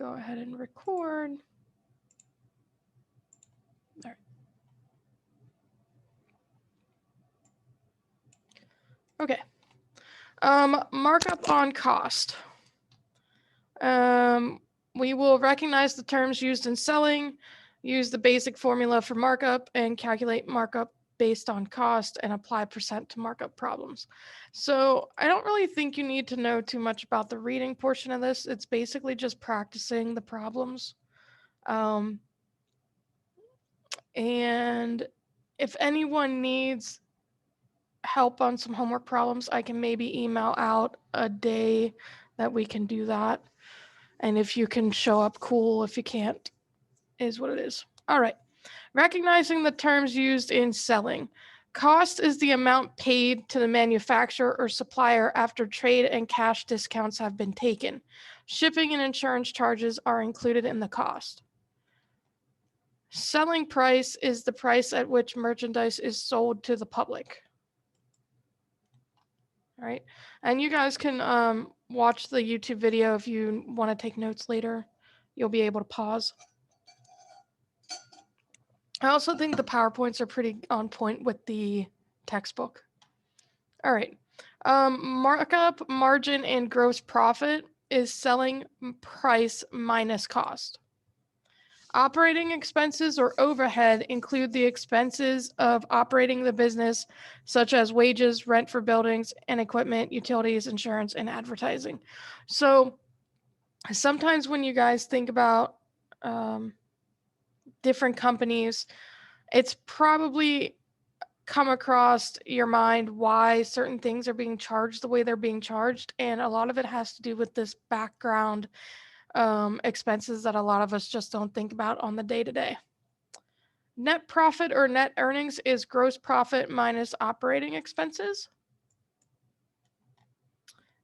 go ahead and record. All right. Okay. Markup on cost. We will recognize the terms used in selling, use the basic formula for markup, and calculate markup based on cost and apply percent to markup problems. So I don't really think you need to know too much about the reading portion of this. It's basically just practicing the problems. And if anyone needs help on some homework problems, I can maybe email out a day that we can do that. And if you can show up, cool. If you can't, is what it is. All right. Recognizing the terms used in selling. Cost is the amount paid to the manufacturer or supplier after trade and cash discounts have been taken. Shipping and insurance charges are included in the cost. Selling price is the price at which merchandise is sold to the public. All right. And you guys can watch the YouTube video if you want to take notes later. You'll be able to pause. I also think the PowerPoints are pretty on point with the textbook. All right. Markup, margin, and gross profit is selling price minus cost. Operating expenses or overhead include the expenses of operating the business, such as wages, rent for buildings and equipment, utilities, insurance, and advertising. So sometimes when you guys think about different companies, it's probably come across your mind why certain things are being charged the way they're being charged. And a lot of it has to do with this background expenses that a lot of us just don't think about on the day-to-day. Net profit or net earnings is gross profit minus operating expenses.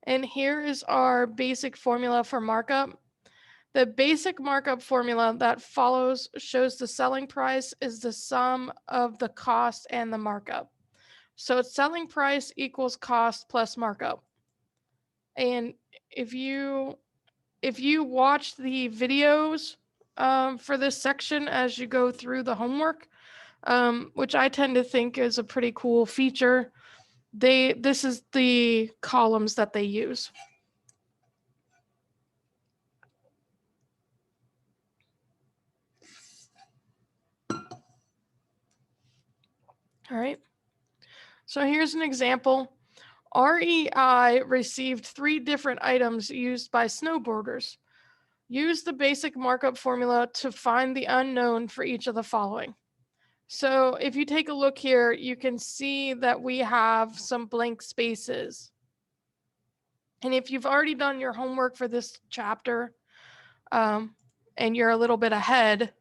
And here is our basic formula for markup. The basic markup formula that follows shows the selling price is the sum of the cost and the markup. So it's selling price equals cost plus markup. And if you watch the videos for this section as you go through the homework, which I tend to think is a pretty cool feature, this is the columns that they use. All right. So here's an example. REI received 3 different items used by snowboarders. Use the basic markup formula to find the unknown for each of the following. So if you take a look here, you can see that we have some blank spaces. And if you've already done your homework for this chapter, and you're a little bit ahead,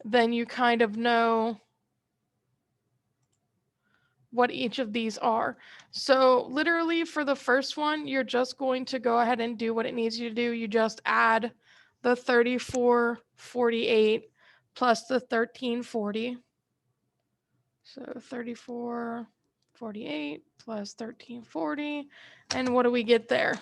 then you kind of know what each of these are. So literally for the first one, you're just going to go ahead and do what it needs you to do. You just add the 3448 plus the 1340. So 3448 plus 1340. And what do we get there?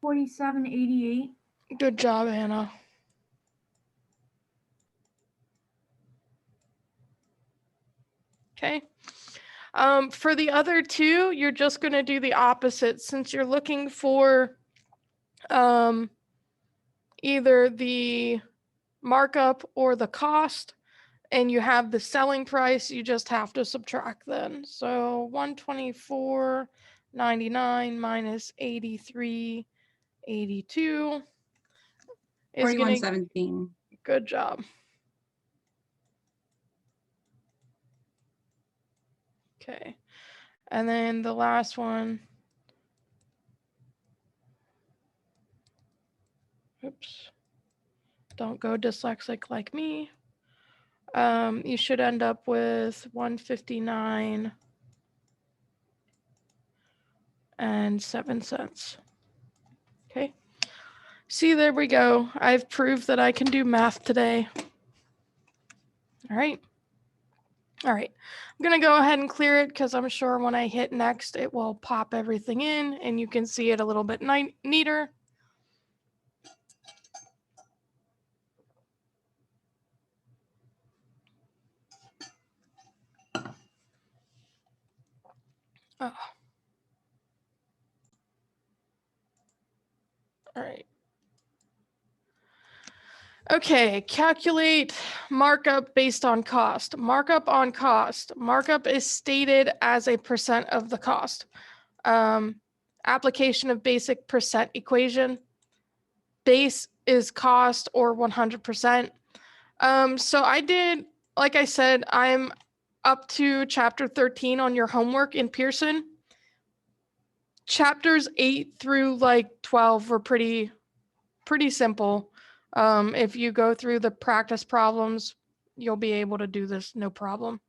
$47.88. Good job, Hannah. Okay. For the other two, you're just going to do the opposite. Since you're looking for either the markup or the cost, and you have the selling price, you just have to subtract then. So 124.99 minus 83.82 is going to 41.17. Good job. Okay. And then the last one. Oops. Don't go dyslexic like me. You should end up with 159.07. Okay. See, there we go. I've proved that I can do math today. All right. All right. I'm going to go ahead and clear it because I'm sure when I hit next, it will pop everything in and you can see it a little bit neater. Oh. All right. Okay, calculate markup based on cost. Markup on cost. Markup is stated as a percent of the cost. Application of basic percent equation. Base is cost or 100%. So I did, like I said, I'm up to chapter 13 on your homework in Pearson. Chapters 8 through like 12 were pretty simple. If you go through the practice problems, you'll be able to do this no problem.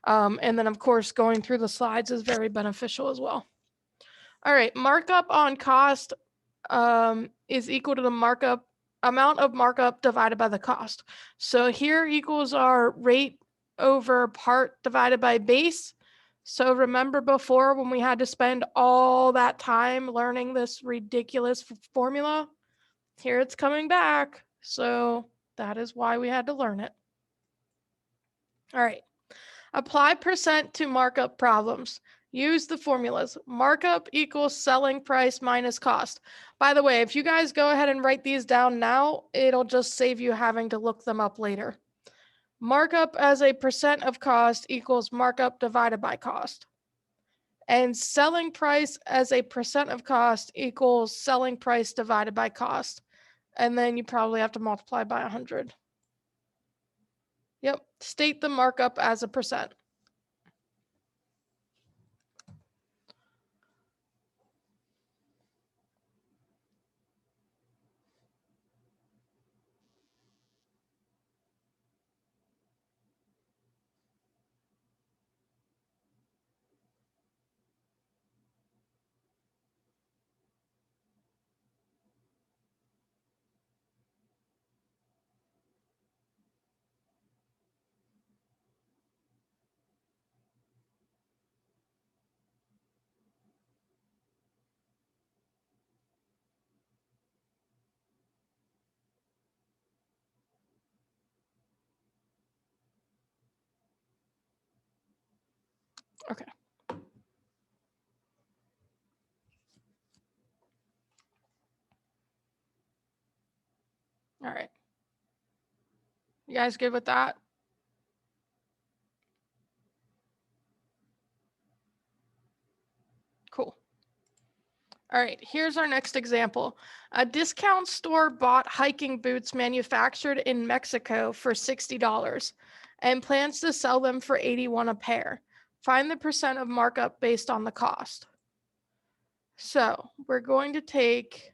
And then of course, going through the slides is very beneficial as well. All right, markup on cost is equal to the amount of markup divided by the cost. So here equals our rate over part divided by base. So remember before when we had to spend all that time learning this ridiculous formula? Here it's coming back. So that is why we had to learn it. All right. Apply percent to markup problems. Use the formulas. Markup equals selling price minus cost. By the way, if you guys go ahead and write these down now, it'll just save you having to look them up later. Markup as a percent of cost equals markup divided by cost. And selling price as a percent of cost equals selling price divided by cost. And then you probably have to multiply by 100. Yep, state the markup as a percent. Okay. All right. You guys good with that? Cool. All right, here's our next example. A discount store bought hiking boots manufactured in Mexico for $60 and plans to sell them for $81 a pair. Find the percent of markup based on the cost. So we're going to take,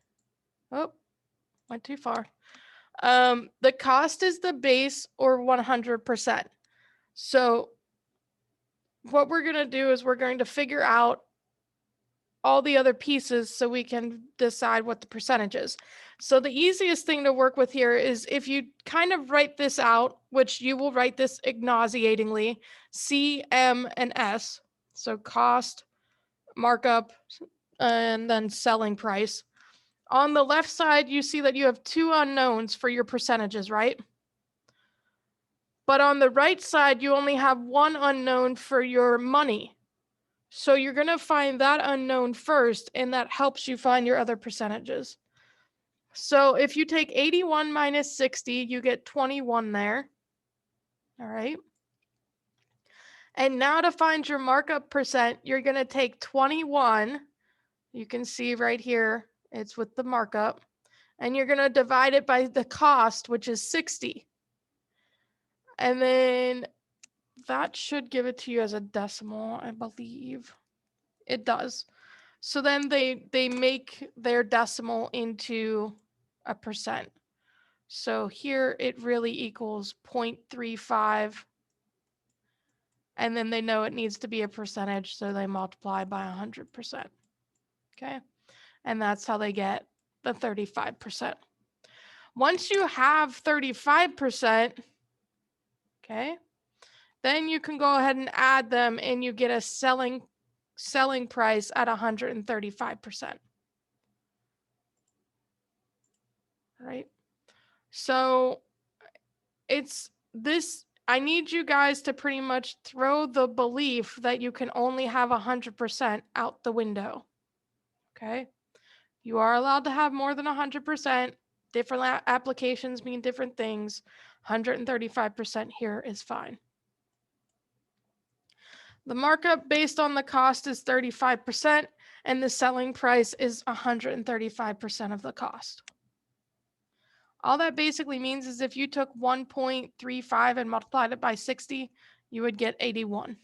oh, went too far. The cost is the base or 100%. So what we're going to do is we're going to figure out all the other pieces so we can decide what the percentage is. So the easiest thing to work with here is if you kind of write this out, which you will write this nauseatingly, C, M, and S. So cost, markup, and then selling price. On the left side, you see that you have two unknowns for your percentages, right? But on the right side, you only have one unknown for your money. So you're going to find that unknown first, and that helps you find your other percentages. So if you take 81 minus 60, you get 21 there. All right. And now to find your markup percent, you're going to take 21. You can see right here, it's with the markup. And you're going to divide it by the cost, which is 60. And then that should give it to you as a decimal, I believe. It does. So then they make their decimal into a percent. So here it really equals 0.35. And then they know it needs to be a percentage, so they multiply by 100%. Okay. And that's how they get the 35%. Once you have 35%, okay, then you can go ahead and add them and you get a selling price at 135%. Right? So it's this, I need you guys to pretty much throw the belief that you can only have 100% out the window. Okay? You are allowed to have more than 100%. Different applications mean different things. 135% here is fine. The markup based on the cost is 35%, and the selling price is 135% of the cost. All that basically means is if you took 1.35 and multiplied it by 60, you would get 81.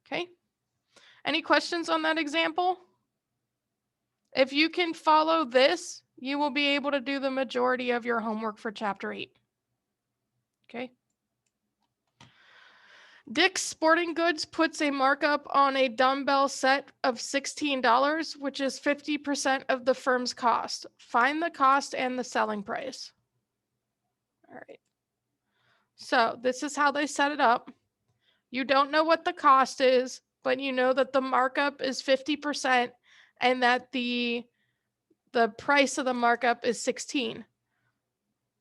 Okay. Any questions on that example? If you can follow this, you will be able to do the majority of your homework for Chapter 8. Okay. Dick's Sporting Goods puts a markup on a dumbbell set of $16, which is 50% of the firm's cost. Find the cost and the selling price. All right. So this is how they set it up. You don't know what the cost is, but you know that the markup is 50% and that the price of the markup is 16.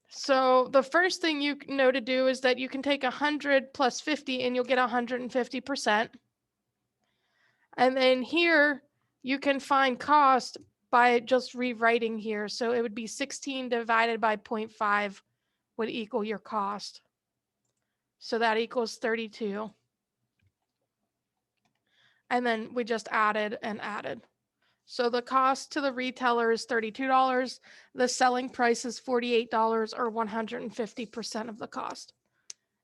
So the first thing you know to do is that you can take 100 plus 50 and you'll get 150%. And then here you can find cost by just rewriting here. So it would be 16 divided by 0.5 would equal your cost. So that equals 32. And then we just added and added. So the cost to the retailer is $32. The selling price is $48 or 150% of the cost.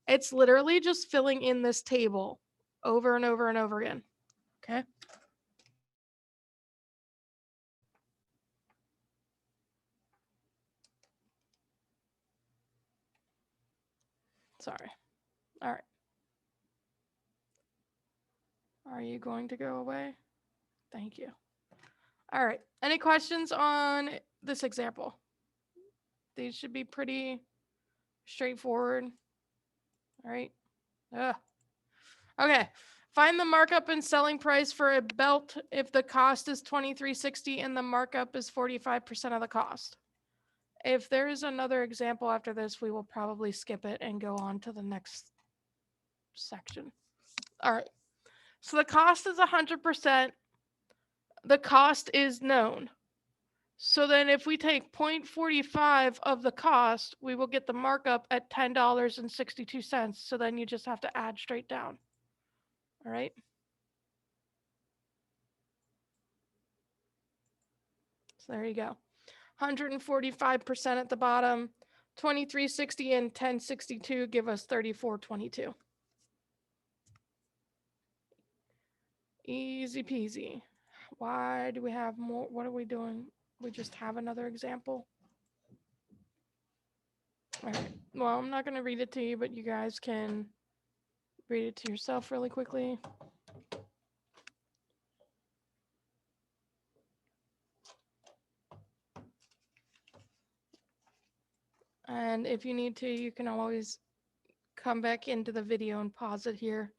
It's literally just filling in this table over and over and over again. Okay. Sorry. All right. Are you going to go away? Thank you. All right. Any questions on this example? These should be pretty straightforward. All right. Okay. Find the markup and selling price for a belt if the cost is $23.60 and the markup is 45% of the cost. If there is another example after this, we will probably skip it and go on to the next section. All right. So the cost is 100%. The cost is known. So then if we take 0.45 of the cost, we will get the markup at $10.62. So then you just have to add straight down. All right. So there you go. 145% at the bottom, 23.60 and 10.62 give us 34.22. Easy peasy. Why do we have more? What are we doing? We just have another example. All right. Well, I'm not going to read it to you, but you guys can read it to yourself really quickly. And if you need to, you can always come back into the video and pause it here.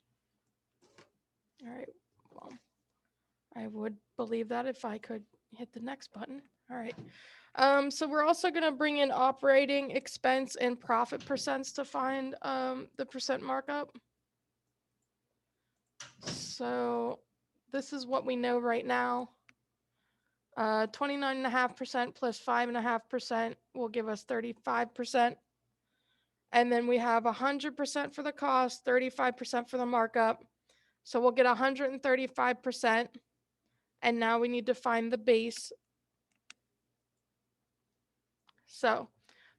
All right. Well, I would believe that if I could hit the next button. All right. So we're also going to bring in operating expense and profit percents to find the percent markup. So this is what we know right now. 29.5% plus 5.5% will give us 35%. And then we have 100% for the cost, 35% for the markup. So we'll get 135%. And now we need to find the base. So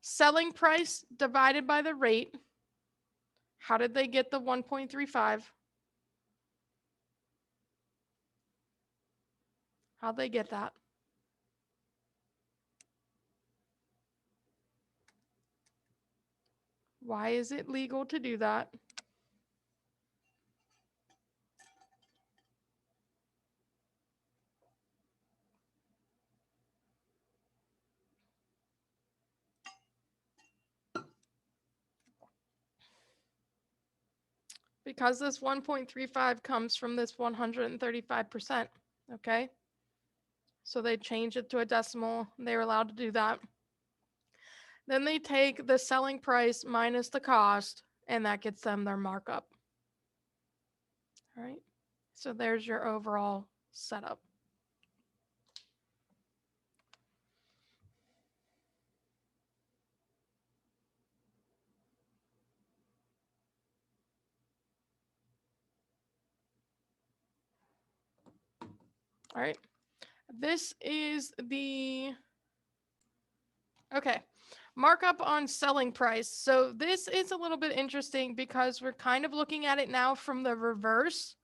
selling price divided by the rate. How did they get the 1.35? How'd they get that? Why is it legal to do that? because this 1.35 comes from this 135%. Okay. So they changed it to a decimal. They were allowed to do that. Then they take the selling price minus the cost, and that gets them their markup. All right. So there's your overall setup. All right. This is the, okay, markup on selling price. So this is a little bit interesting because we're kind of looking at it now from the reverse.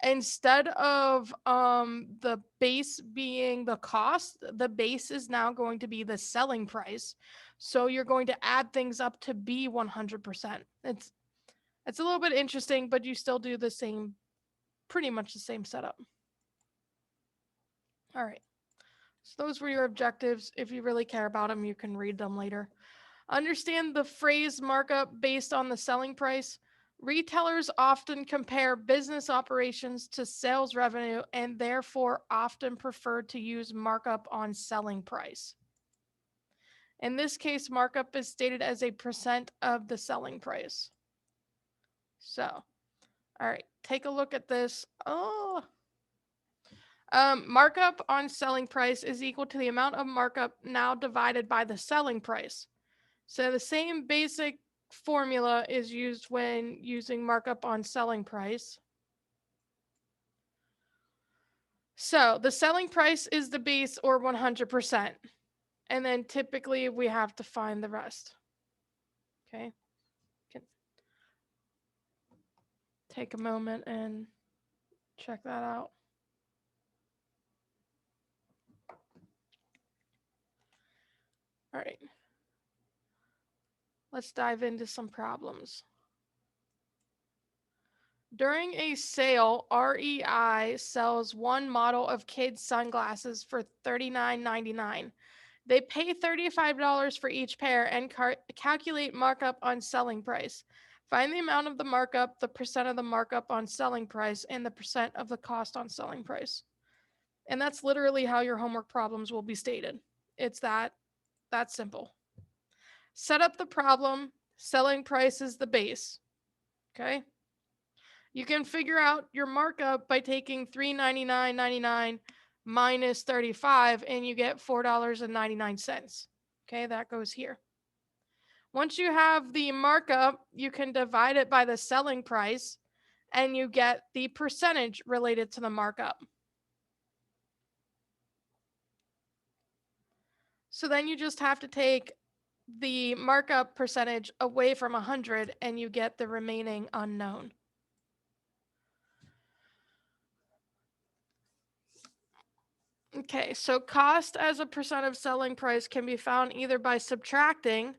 Instead of the base being the cost, the base is now going to be the selling price. So you're going to add things up to be 100%. It's a little bit interesting, but you still do the same, pretty much the same setup. All right. So those were your objectives. If you really care about them, you can read them later. Understand the phrase markup based on the selling price. Retailers often compare business operations to sales revenue and therefore often prefer to use markup on selling price. In this case, markup is stated as a percent of the selling price. So, all right, take a look at this. Markup on selling price is equal to the amount of markup now divided by the selling price. So the same basic formula is used when using markup on selling price. So the selling price is the base or 100%. And then typically we have to find the rest. Okay. Take a moment and check that out. All right. Let's dive into some problems. During a sale, REI sells one model of kids' sunglasses for $39.99. They pay $35 for each pair and calculate markup on selling price. Find the amount of the markup, the percent of the markup on selling price, and the percent of the cost on selling price. And that's literally how your homework problems will be stated. It's that simple. Set up the problem. Selling price is the base. Okay? You can figure out your markup by taking $399.99 minus 35 and you get $4.99. Okay, that goes here. Once you have the markup, you can divide it by the selling price and you get the percentage related to the markup. So then you just have to take the markup percentage away from 100 and you get the remaining unknown. Okay, so cost as a percent of selling price can be found either by subtracting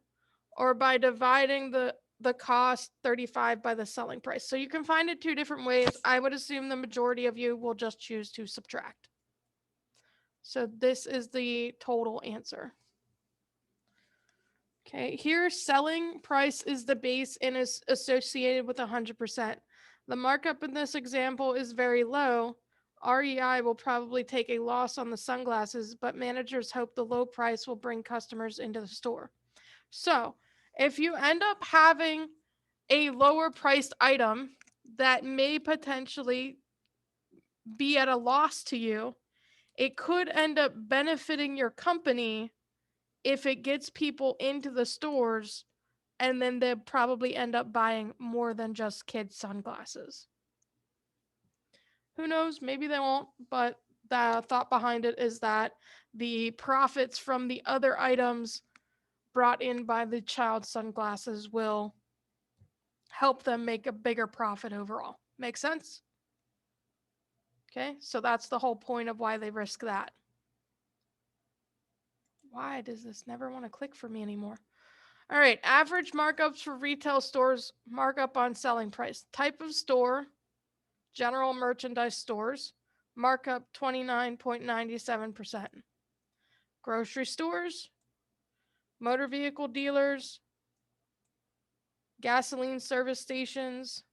or by dividing the cost 35 by the selling price. So you can find it two different ways. I would assume the majority of you will just choose to subtract. So this is the total answer. Okay, here selling price is the base and is associated with 100%. The markup in this example is very low. REI will probably take a loss on the sunglasses, but managers hope the low price will bring customers into the store. So if you end up having a lower priced item that may potentially be at a loss to you, it could end up benefiting your company if it gets people into the stores, and then they'll probably end up buying more than just kids' sunglasses. Who knows? Maybe they won't, but the thought behind it is that the profits from the other items brought in by the child sunglasses will help them make a bigger profit overall. Make sense? Okay, so that's the whole point of why they risk that. Why does this never want to click for me anymore? All right, average markups for retail stores, markup on selling price. Type of store, general merchandise stores, markup 29.97%. Grocery stores, motor vehicle dealers, gasoline service stations,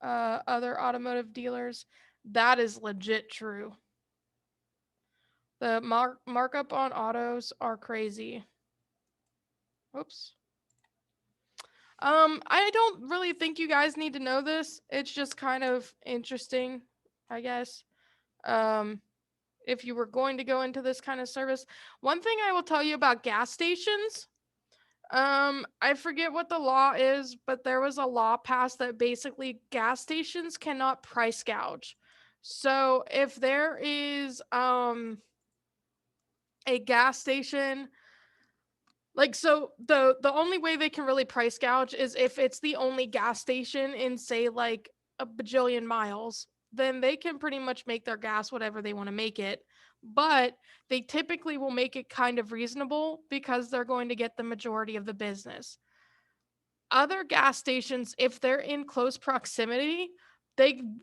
other automotive dealers. That is legit true. The markup on autos are crazy. Whoops. I don't really think you guys need to know this. It's just kind of interesting, I guess. Um, if you were going to go into this kind of service. One thing I will tell you about gas stations, I forget what the law is, but there was a law passed that basically gas stations cannot price gouge. So if there is a gas station, like, so the only way they can really price gouge is if it's the only gas station in, say, like a bajillion miles, then they can pretty much make their gas whatever they want to make it. But they typically will make it kind of reasonable because they're going to get the majority of the business. Other gas stations, if they're in close proximity,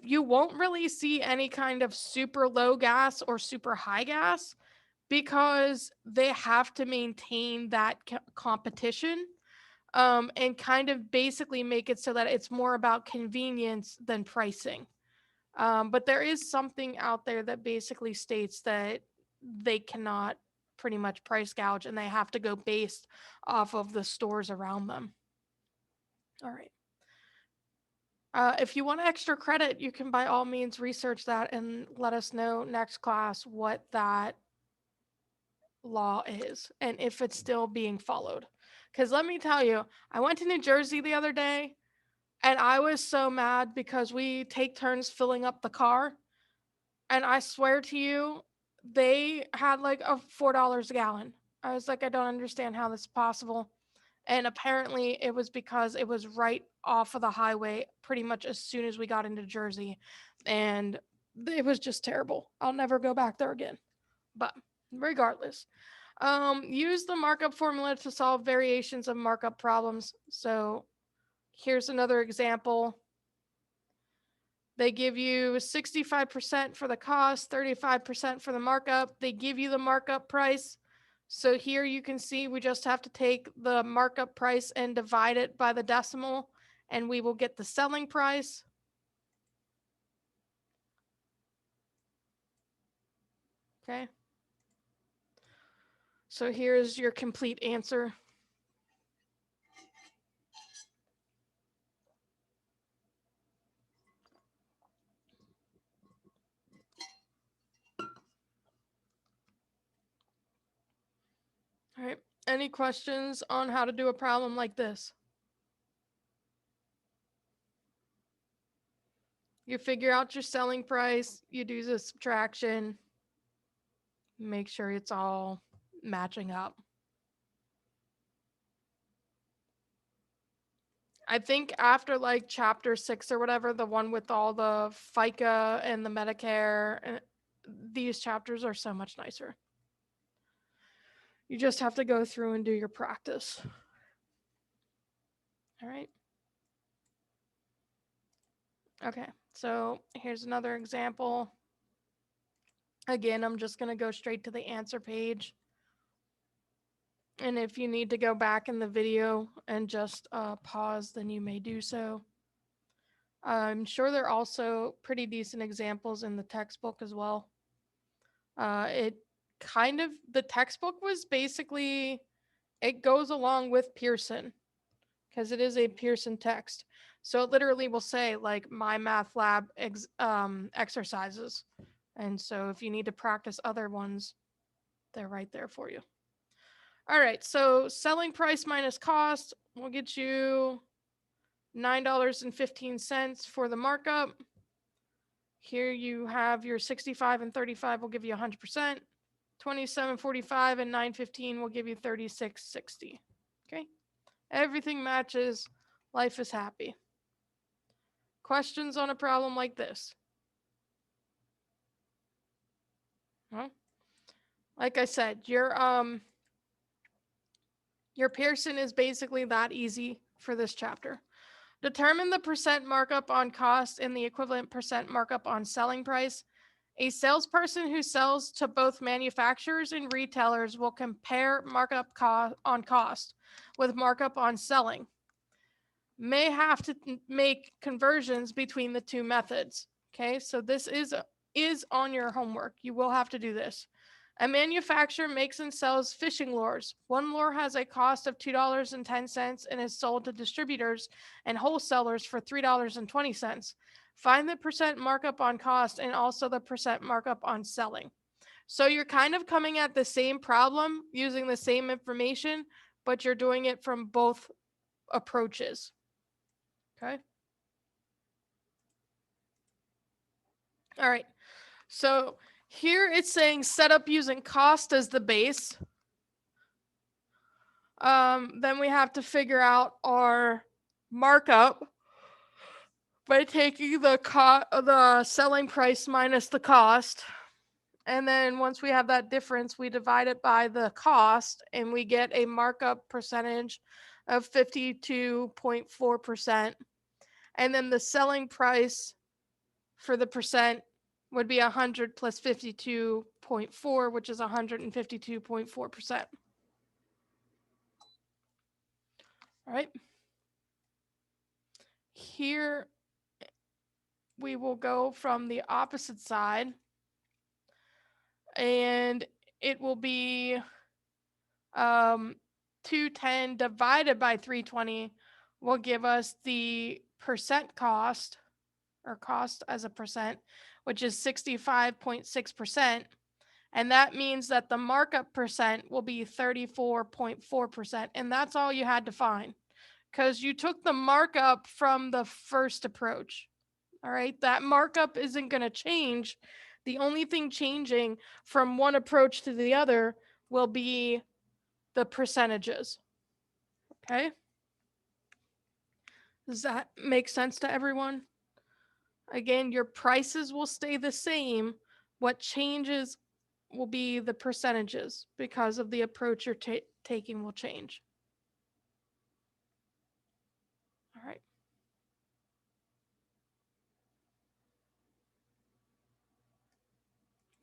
you won't really see any kind of super low gas or super high gas because they have to maintain that competition, and kind of basically make it so that it's more about convenience than pricing. But there is something out there that basically states that they cannot pretty much price gouge and they have to go based off of the stores around them. All right. If you want extra credit, you can by all means research that and let us know next class what that law is and if it's still being followed. Because let me tell you, I went to New Jersey the other day and I was so mad because we take turns filling up the car. And I swear to you, they had like a $4 a gallon. I was like, I don't understand how this is possible. And apparently it was because it was right off of the highway pretty much as soon as we got into Jersey. And it was just terrible. I'll never go back there again. But regardless, use the markup formula to solve variations of markup problems. So here's another example. They give you 65% for the cost, 35% for the markup. They give you the markup price. So here you can see we just have to take the markup price and divide it by the decimal, and we will get the selling price. Okay. So here's your complete answer. All right. Any questions on how to do a problem like this? You figure out your selling price, you do the subtraction, make sure it's all matching up. I think after like chapter 6 or whatever, the one with all the FICA and the Medicare, these chapters are so much nicer. You just have to go through and do your practice. All right. Okay, so here's another example. Again, I'm just going to go straight to the answer page. And if you need to go back in the video and just pause, then you may do so. I'm sure there are also pretty decent examples in the textbook as well. The textbook was basically, it goes along with Pearson because it is a Pearson text. So it literally will say like my math lab exercises. And so if you need to practice other ones, they're right there for you. All right, so selling price minus cost will get you $9.15 for the markup. Here you have your 65 and 35 will give you 100%. 27.45 and 9.15 will give you 36.60. Okay, everything matches. Life is happy. Questions on a problem like this? Well, like I said, your Pearson is basically that easy for this chapter. Determine the percent markup on cost and the equivalent percent markup on selling price. A salesperson who sells to both manufacturers and retailers will compare markup on cost with markup on selling. may have to make conversions between the two methods. Okay, so this is on your homework. You will have to do this. A manufacturer makes and sells fishing lures. One lure has a cost of $2.10 and is sold to distributors and wholesalers for $3.20. Find the percent markup on cost and also the percent markup on selling. So you're kind of coming at the same problem using the same information, but you're doing it from both approaches. Okay. All right. So here it's saying set up using cost as the base. Then we have to figure out our markup by taking the selling price minus the cost. And then once we have that difference, we divide it by the cost and we get a markup percentage of 52.4%. And then the selling price for the percent would be 100 plus 52.4, which is 152.4%. All right. Here we will go from the opposite side, and it will be 210 divided by 320 will give us the percent cost, or cost as a percent, which is 65.6%. And that means that the markup percent will be 34.4%. And that's all you had to find because you took the markup from the first approach. All right. That markup isn't going to change. The only thing changing from one approach to the other will be the percentages. Okay. Does that make sense to everyone? Again, your prices will stay the same. What changes will be the percentages because of the approach you're taking will change. All right.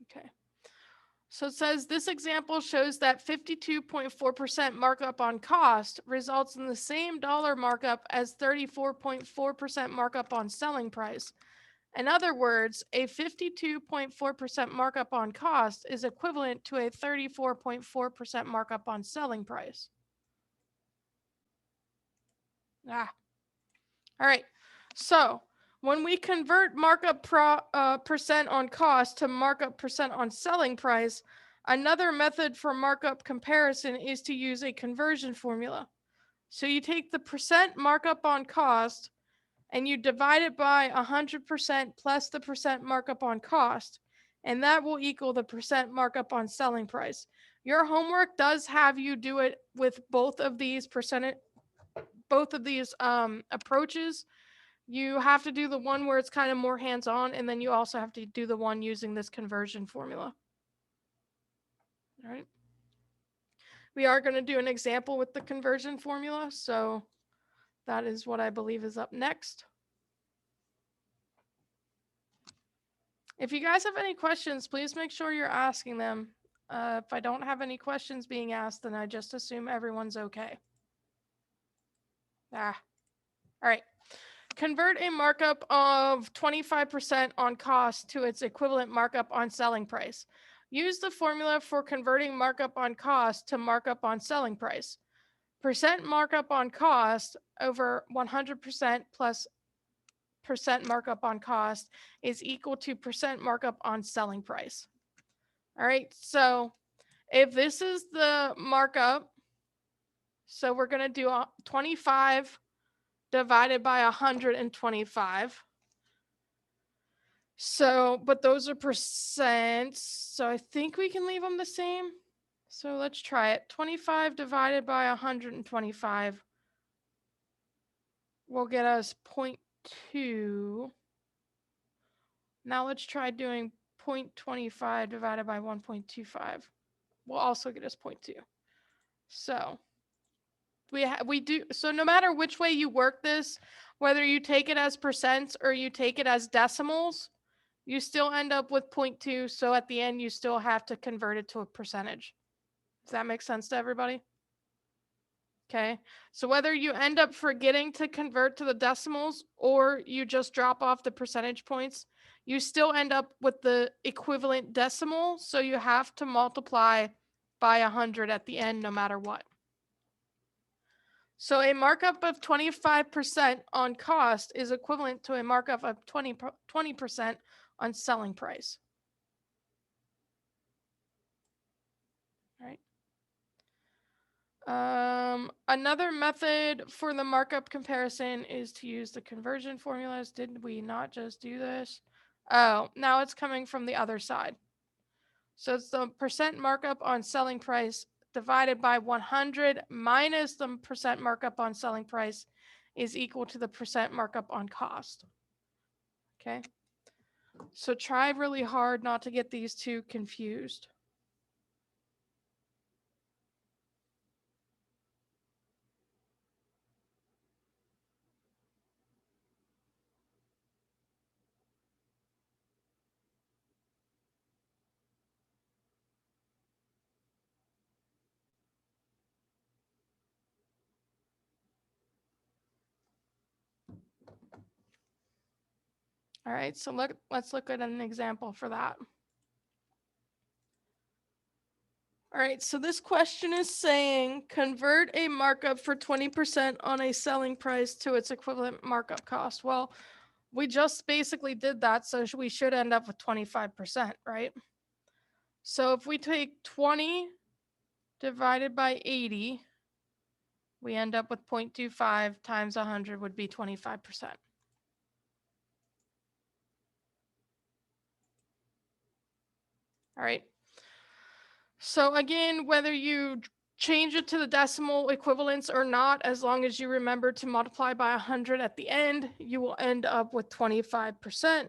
Okay. So it says this example shows that 52.4% markup on cost results in the same dollar markup as 34.4% markup on selling price. In other words, a 52.4% markup on cost is equivalent to a 34.4% markup on selling price. All right. So when we convert markup percent on cost to markup percent on selling price, another method for markup comparison is to use a conversion formula. So you take the percent markup on cost and you divide it by 100% plus the percent markup on cost, and that will equal the percent markup on selling price. Your homework does have you do it with both of these approaches. You have to do the one where it's kind of more hands-on, and then you also have to do the one using this conversion formula. All right. We are going to do an example with the conversion formula, so that is what I believe is up next. If you guys have any questions, please make sure you're asking them. If I don't have any questions being asked, then I just assume everyone's okay. All right. Convert a markup of 25% on cost to its equivalent markup on selling price. Use the formula for converting markup on cost to markup on selling price. Percent markup on cost over 100% plus percent markup on cost is equal to percent markup on selling price. All right, so if this is the markup, so we're going to do 25 divided by 125. So, but those are percents, so I think we can leave them the same. So let's try it. 25 divided by 125 will get us 0.2. Now let's try doing 0.25 divided by 1.25. Will also get us 0.2. So we do, so no matter which way you work this, whether you take it as percents or you take it as decimals, you still end up with 0.2. So at the end, you still have to convert it to a percentage. Does that make sense to everybody? Okay. So whether you end up forgetting to convert to the decimals or you just drop off the percentage points, you still end up with the equivalent decimal. So you have to multiply by 100 at the end, no matter what. So a markup of 25% on cost is equivalent to a markup of 20% on selling price. All right. Another method for the markup comparison is to use the conversion formulas. Did we not just do this? Oh, now it's coming from the other side. So it's the percent markup on selling price divided by 100 minus the percent markup on selling price is equal to the percent markup on cost. Okay. So try really hard not to get these two confused. All right, so let's look at an example for that. All right, so this question is saying convert a markup for 20% on a selling price to its equivalent markup cost. Well, we just basically did that, so we should end up with 25%, right? So if we take 20 divided by 80, we end up with 0.25 times 100 would be 25%. All right. So again, whether you change it to the decimal equivalents or not, as long as you remember to multiply by 100 at the end, you will end up with 25%.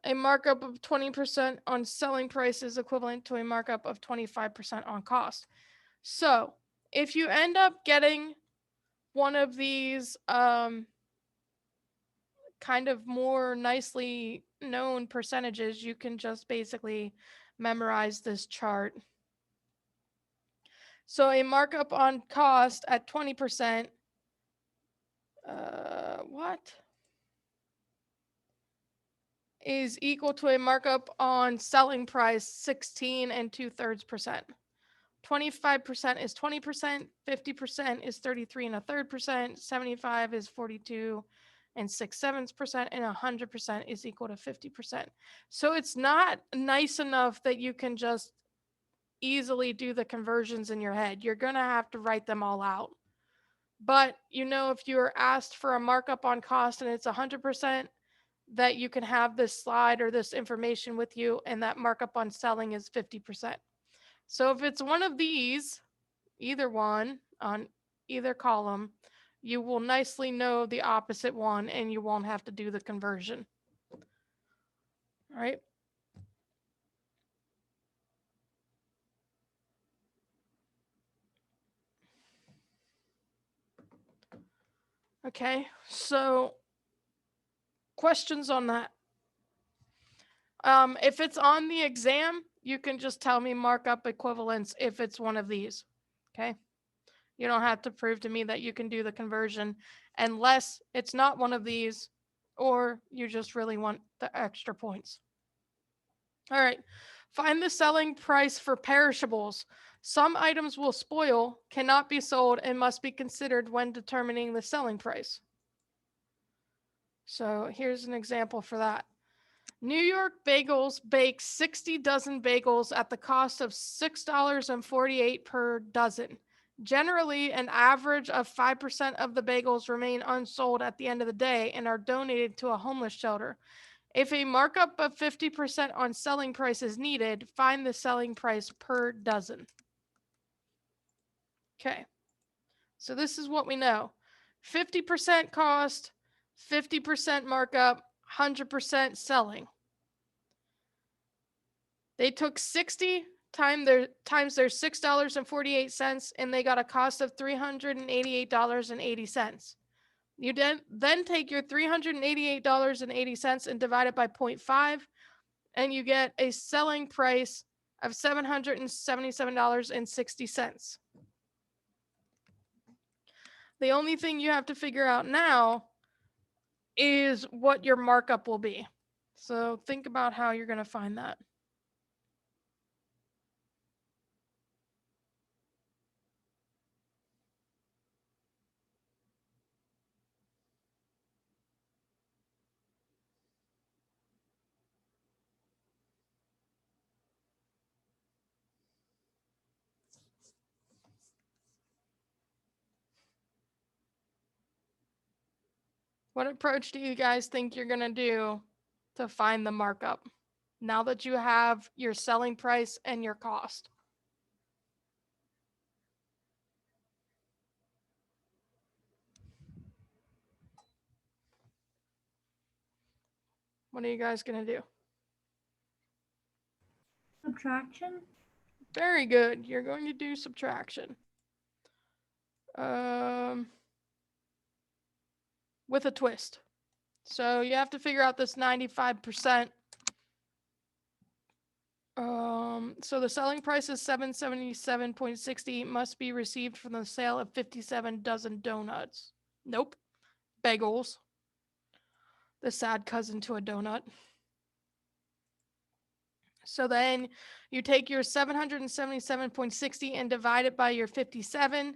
A markup of 20% on selling price is equivalent to a markup of 25% on cost. So if you end up getting one of these kind of more nicely known percentages, you can just basically memorize this chart. So a markup on cost at 20%, what? Is equal to a markup on selling price 16 and 2/3%. 25% is 20%, 50% is 33 and a third percent, 75 is 42 and 6/7%, and 100% is equal to 50%. So it's not nice enough that you can just easily do the conversions in your head. You're going to have to write them all out. But if you're asked for a markup on cost and it's 100%, that you can have this slide or this information with you, and that markup on selling is 50%. So if it's one of these, either one on either column, you will nicely know the opposite one and you won't have to do the conversion. All right. Okay, so questions on that? If it's on the exam, you can just tell me markup equivalence if it's one of these. Okay. You don't have to prove to me that you can do the conversion unless it's not one of these or you just really want the extra points. All right. Find the selling price for perishables. Some items will spoil, cannot be sold, and must be considered when determining the selling price. So here's an example for that. New York Bagels bakes 60 dozen bagels at the cost of $6.48 per dozen. Generally, an average of 5% of the bagels remain unsold at the end of the day and are donated to a homeless shelter. If a markup of 50% on selling price is needed, find the selling price per dozen. Okay, so this is what we know. 50% cost, 50% markup, 100% selling. They took 60 times their $6.48 and they got a cost of $388.80. You then take your $388.80 and divide it by 0.5, and you get a selling price of $777.60. The only thing you have to figure out now is what your markup will be. So think about how you're going to find that. What approach do you guys think you're going to do to find the markup now that you have your selling price and your cost? What are you guys going to do? Subtraction? Very good. You're going to do subtraction. With a twist. So you have to figure out this 95%. So the selling price is $777.60 must be received from the sale of 57 dozen donuts. Nope. Bagels. The sad cousin to a donut. So then you take your 777.60 and divide it by your 57,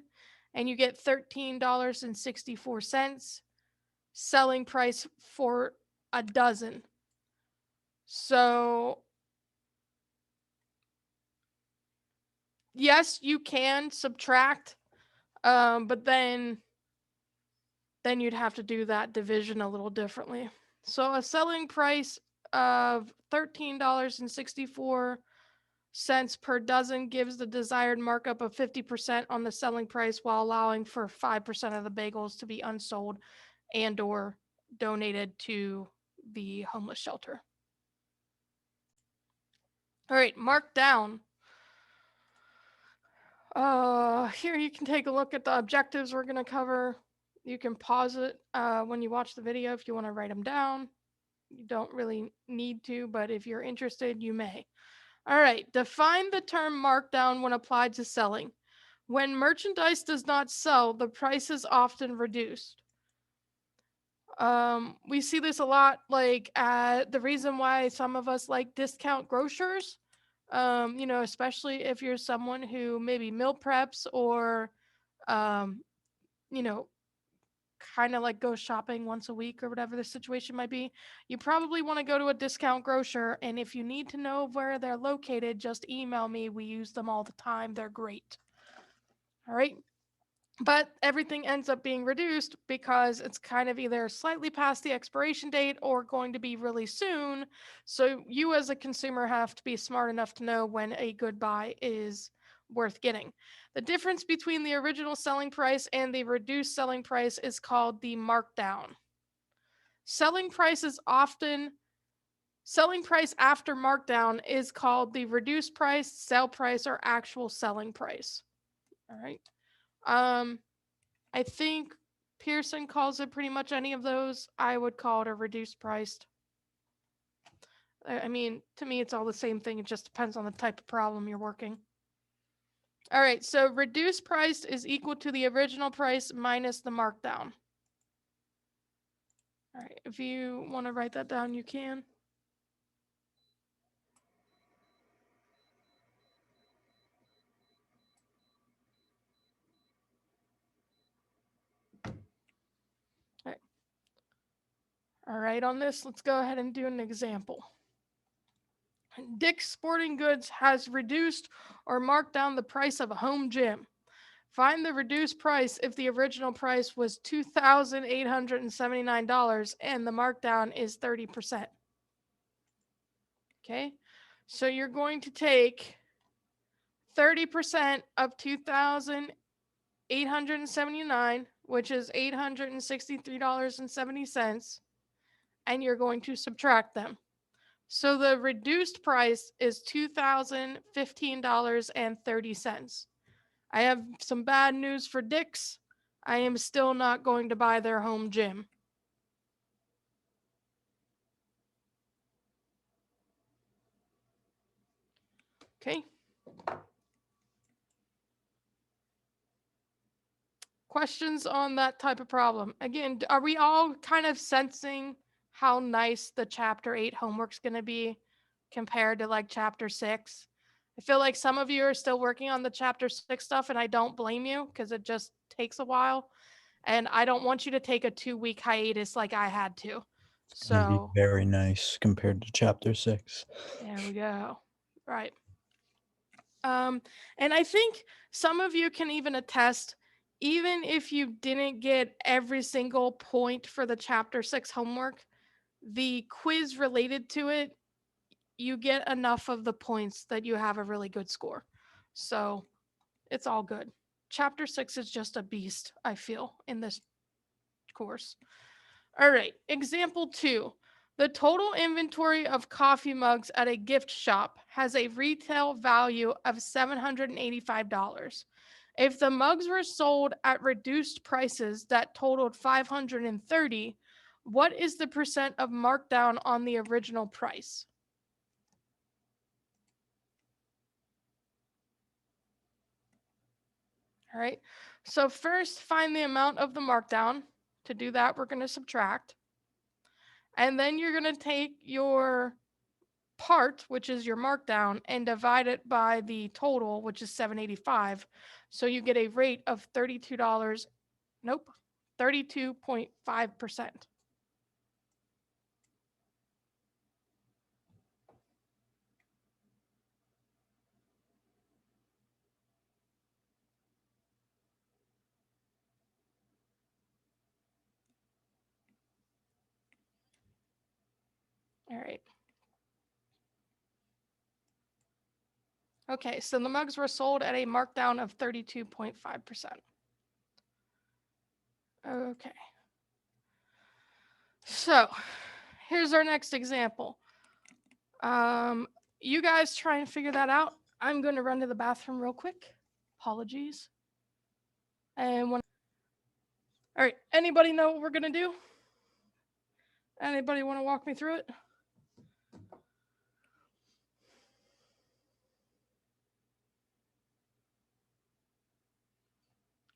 and you get $13.64 selling price for a dozen. So yes, you can subtract, but then you'd have to do that division a little differently. So a selling price of $13.64 per dozen gives the desired markup of 50% on the selling price while allowing for 5% of the bagels to be unsold and or donated to the homeless shelter. All right, Markdown. Here you can take a look at the objectives we're going to cover. You can pause it when you watch the video if you want to write them down. You don't really need to, but if you're interested, you may. All right, define the term markdown when applied to selling. When merchandise does not sell, the price is often reduced. We see this a lot, like the reason why some of us like discount grocers, especially if you're someone who maybe meal preps or, um, you know, kind of like go shopping once a week or whatever the situation might be. You probably want to go to a discount grocer, and if you need to know where they're located, just email me. We use them all the time. They're great. All right. But everything ends up being reduced because it's kind of either slightly past the expiration date or going to be really soon. So you as a consumer have to be smart enough to know when a good buy is worth getting. The difference between the original selling price and the reduced selling price is called the markdown. Selling price after markdown is called the reduced price, sale price, or actual selling price. All right. I think Pearson calls it pretty much any of those. I would call it a reduced priced. I mean, to me, it's all the same thing. It just depends on the type of problem you're working. All right, so reduced price is equal to the original price minus the markdown. All right, if you want to write that down, you can. All right, on this, let's go ahead and do an example. Dick's Sporting Goods has reduced or marked down the price of a home gym. Find the reduced price if the original price was $2,879 and the markdown is 30%. Okay, so you're going to take 30% of 2,879, which is $863.70, and you're going to subtract them. So the reduced price is $2,015.30. I have some bad news for Dick's. I am still not going to buy their home gym. Okay. Questions on that type of problem? Again, are we all kind of sensing how nice the chapter 8 homework's going to be compared to like chapter 6? I feel like some of you are still working on the chapter 6 stuff, and I don't blame you because it just takes a while. And I don't want you to take a 2-week hiatus like I had to. It's going to be So very nice compared to chapter 6. there we go. Right. And I think some of you can even attest, even if you didn't get every single point for the chapter 6 homework, the quiz related to it, you get enough of the points that you have a really good score. So it's all good. Chapter 6 is just a beast, I feel, in this course. All right, example 2. The total inventory of coffee mugs at a gift shop has a retail value of $785. If the mugs were sold at reduced prices that totaled $530, what is the percent of markdown on the original price? All right, so first find the amount of the markdown. To do that, we're going to subtract. And then you're going to take your part, which is your markdown, and divide it by the total, which is $785. So you get a rate of $32. Nope, 32.5%. All right. Okay, so the mugs were sold at a markdown of 32.5%. Okay. So here's our next example. You guys try and figure that out. I'm going to run to the bathroom real quick. Apologies. And when all right, anybody know what we're going to do? Anybody want to walk me through it?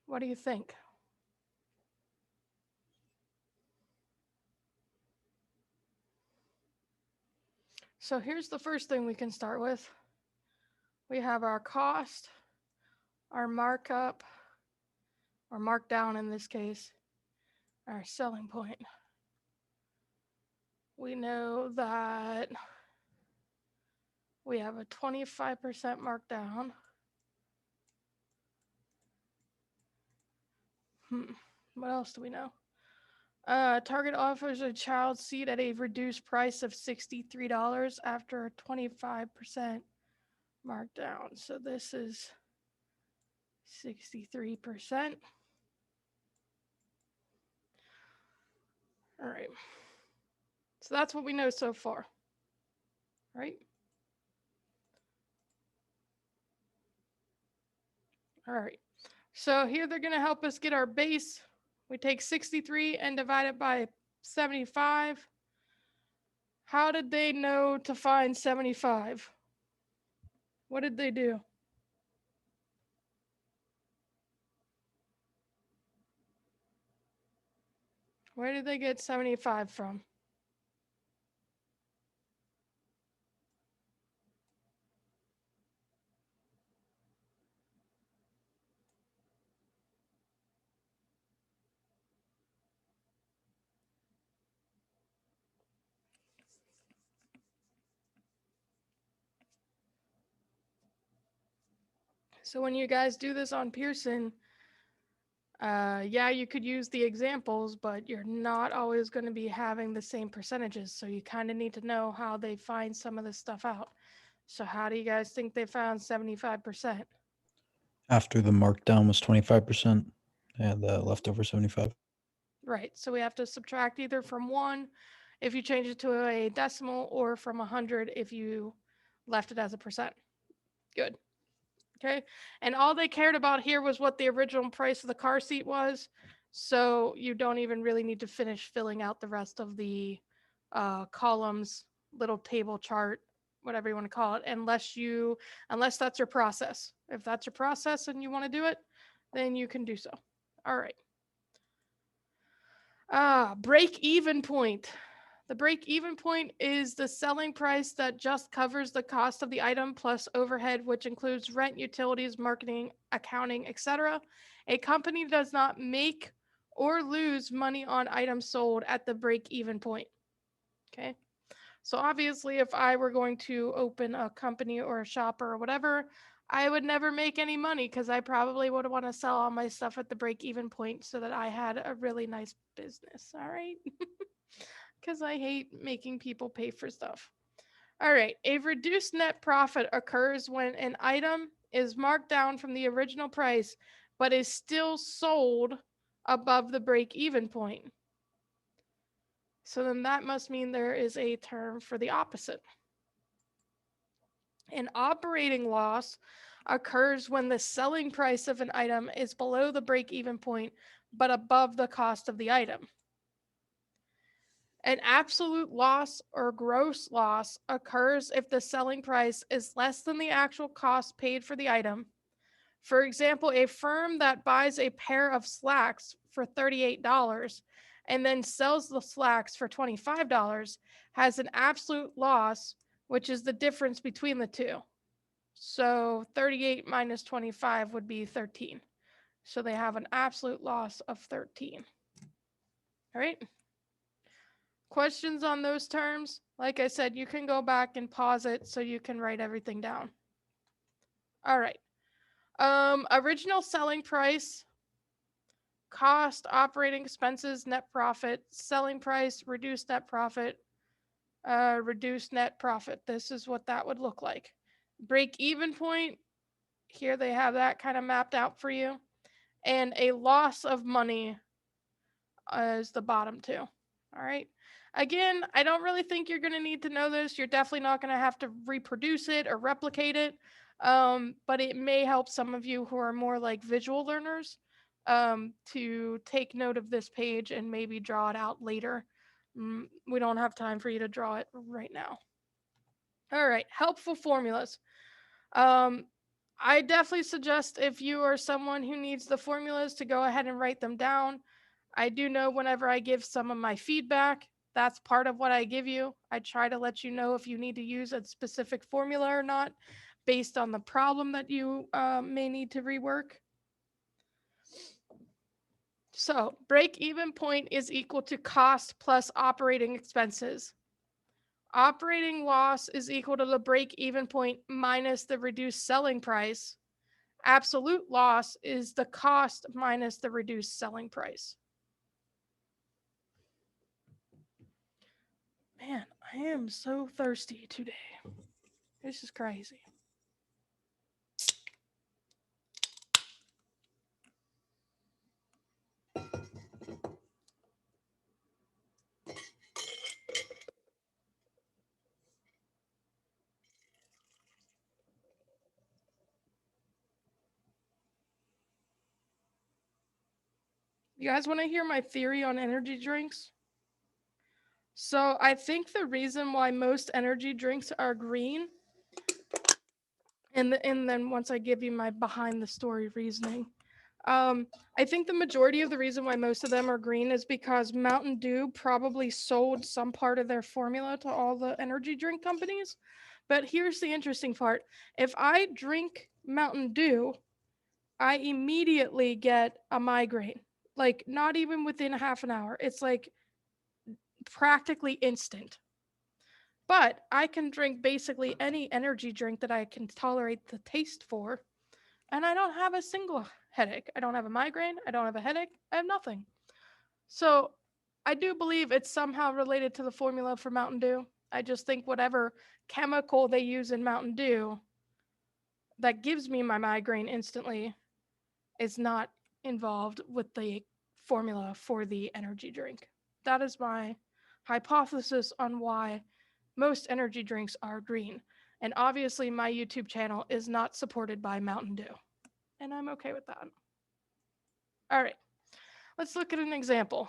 What do you think? So here's the first thing we can start with. We have our cost, our markup, or markdown in this case, our selling point. We know that we have a 25% markdown. What else do we know? Target offers a child seat at a reduced price of $63 after a 25% markdown. So this is 63%. All right. So that's what we know so far, right? All right. So here they're going to help us get our base. We take 63 and divide it by 75. How did they know to find 75? What did they do? Where did they get 75 from? So when you guys do this on Pearson, yeah, you could use the examples, but you're not always going to be having the same percentages. So you kind of need to know how they find some of this stuff out. So how do you guys think they found 75%? After the markdown was 25%, and the leftover 75. Right. So we have to subtract either from 1 if you change it to a decimal, or from 100 if you left it as a percent. Good. Okay. And all they cared about here was what the original price of the car seat was. So you don't even really need to finish filling out the rest of the columns, little table chart, whatever you want to call it, unless that's your process. If that's your process and you want to do it, then you can do so. All right. Break-even point. The break-even point is the selling price that just covers the cost of the item plus overhead, which includes rent, utilities, marketing, accounting, etc. A company does not make or lose money on items sold at the break-even point. Okay. So obviously, if I were going to open a company or a shop or whatever, I would never make any money because I probably would want to sell all my stuff at the break-even point so that I had a really nice business. All right. Because I hate making people pay for stuff. All right. A reduced net profit occurs when an item is marked down from the original price, but is still sold above the break-even point. So then that must mean there is a term for the opposite. An operating loss occurs when the selling price of an item is below the break-even point, but above the cost of the item. An absolute loss or gross loss occurs if the selling price is less than the actual cost paid for the item. For example, a firm that buys a pair of slacks for $38 and then sells the slacks for $25 has an absolute loss, which is the difference between the two. So 38 minus 25 would be 13. So they have an absolute loss of 13. All right. Questions on those terms? Like I said, you can go back and pause it so you can write everything down. All right. Original selling price, cost, operating expenses, net profit, selling price, reduced net profit, reduced net profit. This is what that would look like. Break even point, here they have that kind of mapped out for you. And a loss of money is the bottom two. All right. Again, I don't really think you're going to need to know this. You're definitely not going to have to reproduce it or replicate it. But it may help some of you who are more like visual learners to take note of this page and maybe draw it out later. We don't have time for you to draw it right now. All right. Helpful formulas. I definitely suggest if you are someone who needs the formulas to go ahead and write them down. I do know whenever I give some of my feedback, that's part of what I give you. I try to let you know if you need to use a specific formula or not based on the problem that you may need to rework. So break-even point is equal to cost plus operating expenses. Operating loss is equal to the break-even point minus the reduced selling price. Absolute loss is the cost minus the reduced selling price. Man, I am so thirsty today. This is crazy. You guys want to hear my theory on energy drinks? So I think the reason why most energy drinks are green, and then once I give you my behind the story reasoning, I think the majority of the reason why most of them are green is because Mountain Dew probably sold some part of their formula to all the energy drink companies. But here's the interesting part. If I drink Mountain Dew, I immediately get a migraine. Like not even within half an hour. It's like practically instant. But I can drink basically any energy drink that I can tolerate the taste for, and I don't have a single headache. I don't have a migraine. I don't have a headache. I have nothing. So I do believe it's somehow related to the formula for Mountain Dew. I just think whatever chemical they use in Mountain Dew that gives me my migraine instantly is not involved with the formula for the energy drink. That is my hypothesis on why most energy drinks are green. And obviously, my YouTube channel is not supported by Mountain Dew. And I'm okay with that. All right, let's look at an example.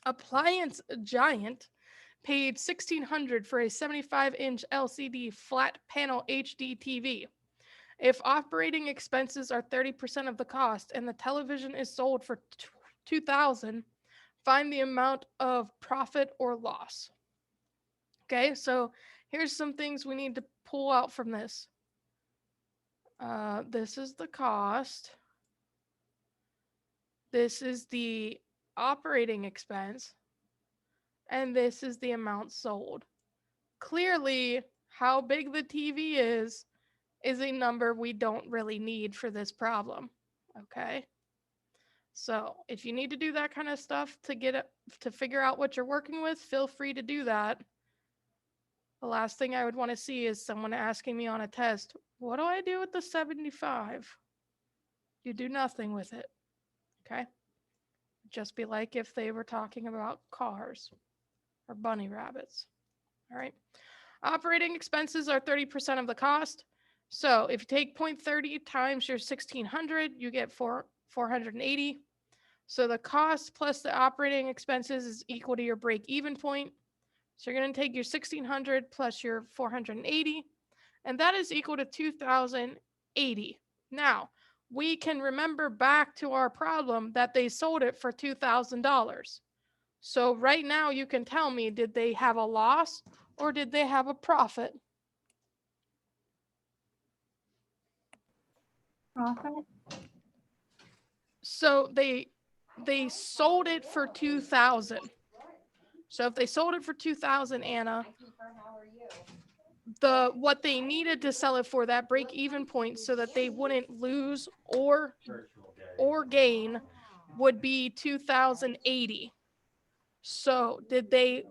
Appliance Giant paid $1,600 for a 75-inch LCD flat panel HD TV. If operating expenses are 30% of the cost and the television is sold for $2,000, find the amount of profit or loss. Okay, so here's some things we need to pull out from this. This is the cost. This is the operating expense. And this is the amount sold. Clearly, how big the TV is a number we don't really need for this problem. Okay. So if you need to do that kind of stuff to figure out what you're working with, feel free to do that. The last thing I would want to see is someone asking me on a test, what do I do with the 75? You do nothing with it. Okay. Just be like if they were talking about cars or bunny rabbits. All right. Operating expenses are 30% of the cost. So if you take 0.30 times your 1600, you get 480. So the cost plus the operating expenses is equal to your break even point. So you're going to take your 1600 plus your 480, and that is equal to 2080. Now, we can remember back to our problem that they sold it for $2,000. So right now you can tell me, did they have a loss or did they have a profit? Profit. So they sold it for 2,000. So if they sold it for 2,000, Anna, what they needed to sell it for, that break even point, so that they wouldn't lose or gain, would be 2,080. So did they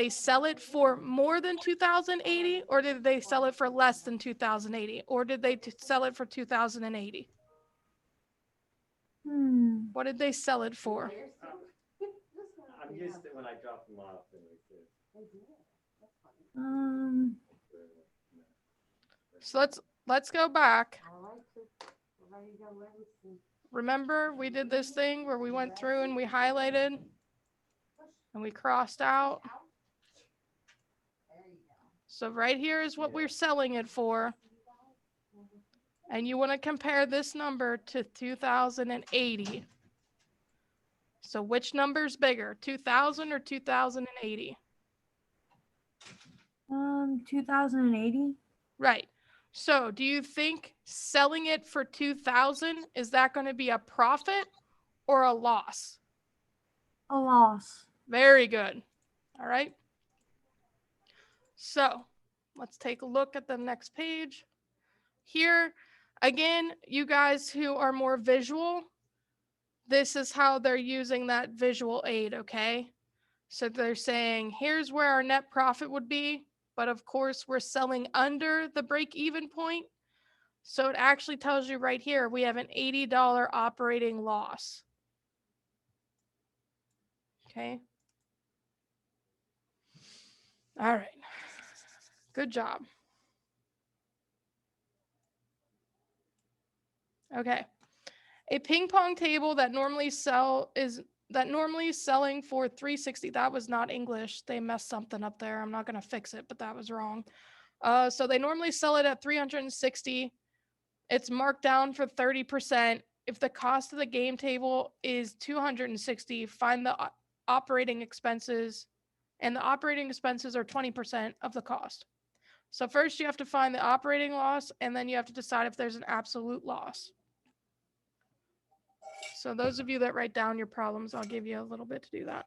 sell it for more than 2,080, or did they sell it for less than 2,080, or did they sell it for 2,080? What did they sell it for? I'm used to when I drop them off. So let's go back. Remember, we did this thing where we went through and we highlighted and we crossed out. So right here is what we're selling it for. And you want to compare this number to 2,080. So which number's bigger, 2,000 or 2,080? 2080. Right. So do you think selling it for 2,000, is that going to be a profit or a loss? A loss. Very good. All right. So let's take a look at the next page. Here, again, you guys who are more visual, this is how they're using that visual aid, okay? So they're saying, here's where our net profit would be, but of course we're selling under the break-even point. So it actually tells you right here, we have an $80 operating loss. Okay. All right. Good job. Okay. A ping pong table that normally selling for $360. That was not English. They messed something up there. I'm not going to fix it, but that was wrong. So they normally sell it at $360. It's marked down for 30%. If the cost of the game table is $260, find the operating expenses, and the operating expenses are 20% of the cost. So first you have to find the operating loss, and then you have to decide if there's an absolute loss. So those of you that write down your problems, I'll give you a little bit to do that.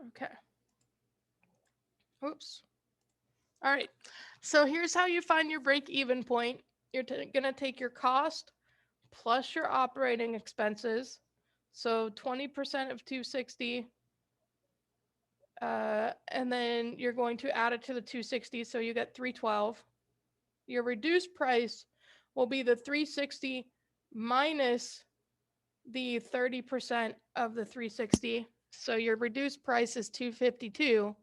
Okay. Oops. All right. So here's how you find your break-even point. You're going to take your cost plus your operating expenses. So 20% of 260. And then you're going to add it to the 260. So you get 312. Your reduced price will be the 360 minus the 30% of the 360. So your reduced price is 252.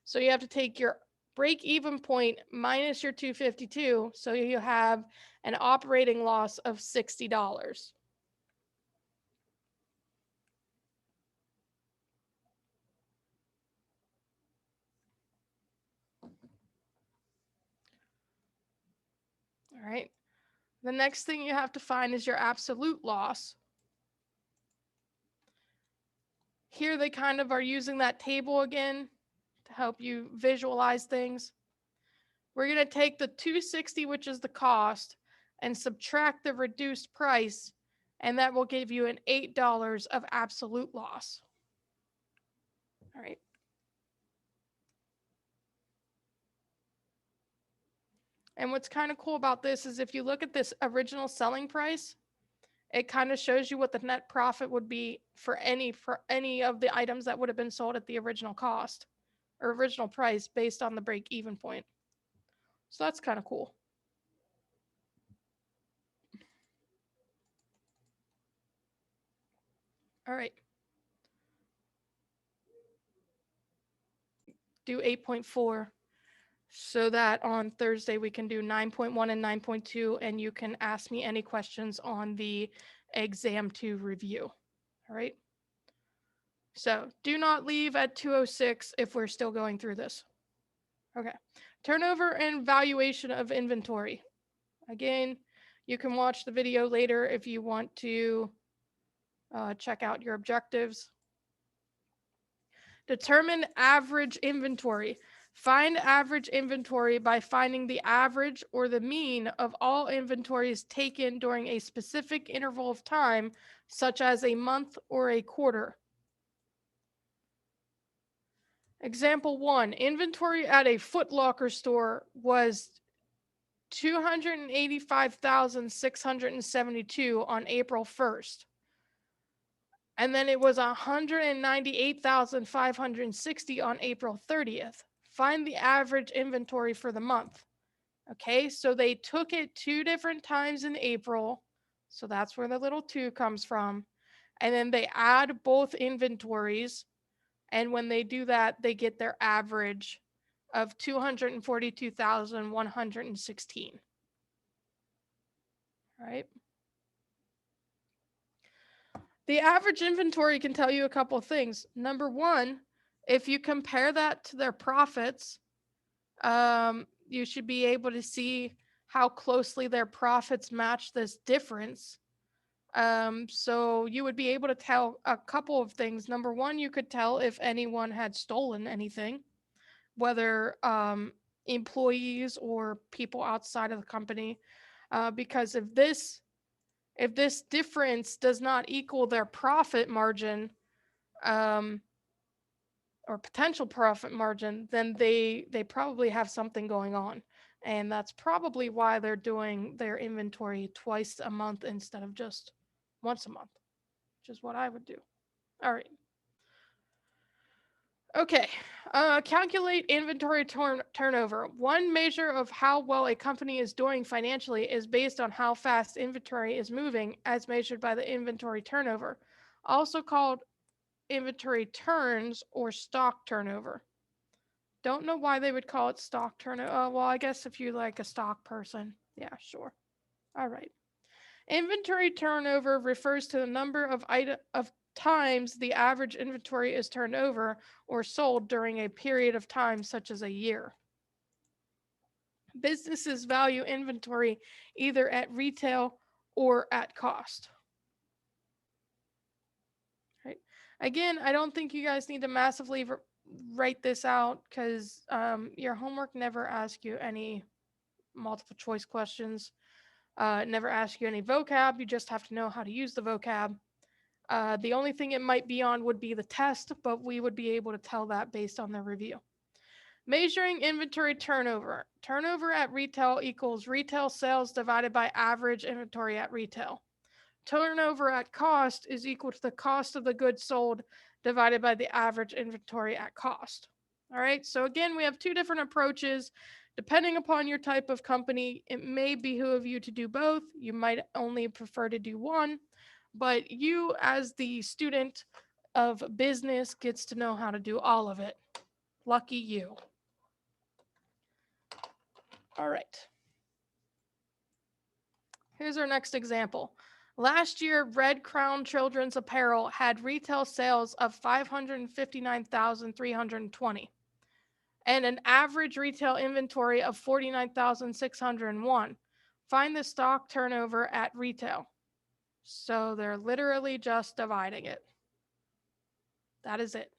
So you have to take your break even point minus your 252. So you have an operating loss of $60. All right. The next thing you have to find is your absolute loss. Here they kind of are using that table again to help you visualize things. We're going to take the 260, which is the cost, and subtract the reduced price, and that will give you an $8 of absolute loss. All right. And what's kind of cool about this is if you look at this original selling price, it kind of shows you what the net profit would be for any of the items that would have been sold at the original cost or original price based on the break even point. So that's kind of cool. All right. Do 8.4 so that on Thursday we can do 9.1 and 9.2 and you can ask me any questions on the exam 2 review. All right. So do not leave at 2:06 if we're still going through this. Okay. Turnover and valuation of inventory. Again, you can watch the video later if you want to check out your objectives. Determine average inventory. Find average inventory by finding the average or the mean of all inventories taken during a specific interval of time, such as a month or a quarter. Example 1, inventory at a Foot Locker store was 285,672 on April 1st. And then it was 198,560 on April 30th. Find the average inventory for the month. Okay, so they took it 2 different times in April. So that's where the little 2 comes from. And then they add both inventories. And when they do that, they get their average of 242,116. All right. The average inventory can tell you a couple of things. Number one, if you compare that to their profits, you should be able to see how closely their profits match this difference. So you would be able to tell a couple of things. Number one, you could tell if anyone had stolen anything, whether employees or people outside of the company, because if this difference does not equal their profit margin, or potential profit margin, then they probably have something going on. And that's probably why they're doing their inventory twice a month instead of just once a month, which is what I would do. All right. Okay. Calculate inventory turnover. One measure of how well a company is doing financially is based on how fast inventory is moving as measured by the inventory turnover, also called inventory turns or stock turnover. Don't know why they would call it stock turnover. Well, I guess if you're like a stock person. Yeah, sure. All right. Inventory turnover refers to the number of times the average inventory is turned over or sold during a period of time, such as a year. Businesses value inventory either at retail or at cost. Right. Again, I don't think you guys need to massively write this out because your homework never asks you any multiple choice questions. Never asks you any vocab. You just have to know how to use the vocab. The only thing it might be on would be the test, but we would be able to tell that based on the review. Measuring inventory turnover. Turnover at retail equals retail sales divided by average inventory at retail. Turnover at cost is equal to the cost of the goods sold divided by the average inventory at cost. All right, so again, we have 2 different approaches Depending upon your type of company, it may behoove you to do both. You might only prefer to do one, but you as the student of business gets to know how to do all of it. Lucky you. All right. Here's our next example. Last year, Red Crown Children's Apparel had retail sales of 559,320 and an average retail inventory of 49,601. Find the stock turnover at retail. So they're literally just dividing it. That is it.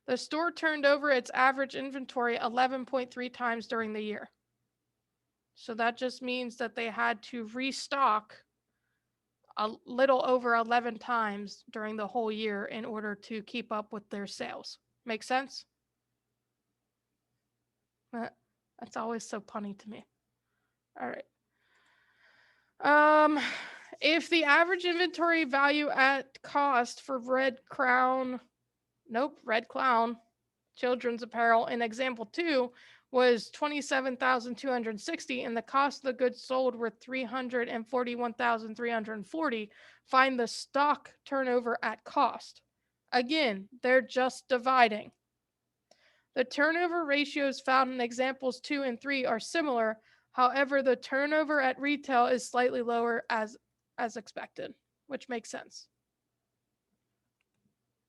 The store turned over its average inventory 11.3 times during the year. So that just means that they had to restock a little over 11 times during the whole year in order to keep up with their sales. Make sense? That's always so punny to me. All right. If the average inventory value at cost for Red Clown Children's Apparel in example 2 was 27,260 and the cost of the goods sold were 341,340, find the stock turnover at cost. Again, they're just dividing. The turnover ratios found in examples 2 and 3 are similar. However, the turnover at retail is slightly lower as expected, which makes sense.